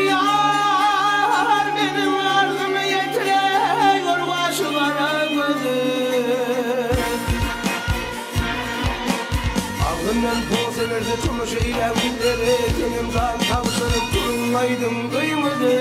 yar benim arzımı yetiriyor başılara gözüm. Aklımdan poğselerdi turmuş eylem günleri, tenimden tavşanıp durmaydım kıymadı.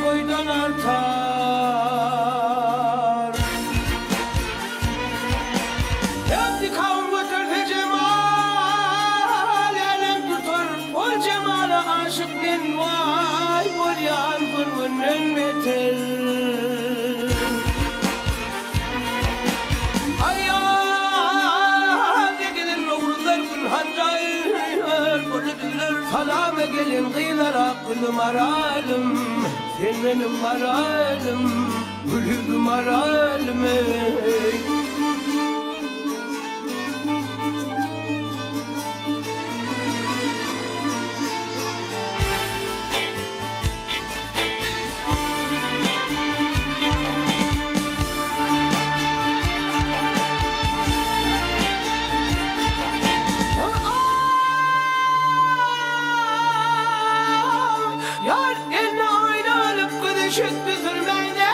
Boydan artar. Yaptı kavun götürdü cemal, elem tutur ol cemala aşık men vay, bol yan vırvırnen metel. Ayağım gelir oğullar gül hancayır, bölüdüler salame gelin kıyılara gülüm aralım. Sen benim maralim, gülüm maralim ey. Yar eline aynalıp kıdışık düzülmeyde.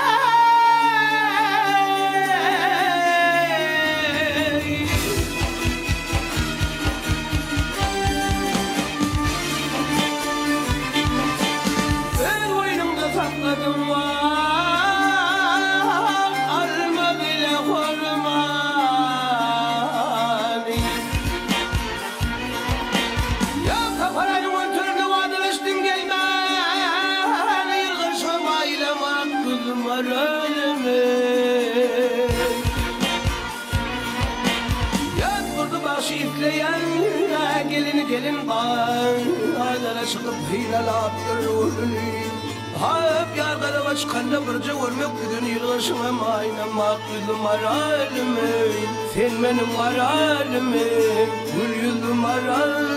Ben boynumda sakladım var, alma bile korumani. Ya kafaranı ötürdü vadılıştın gelme. Yat vurdu başı ifleyen, gelin bağlara çıkıp hilalattır ruhunu. Hep yargıda çıkanda birce görmek güdün yılgışıma maynam akılım maralim ey. Sen benim maralim ey, gül yüzüm maralim.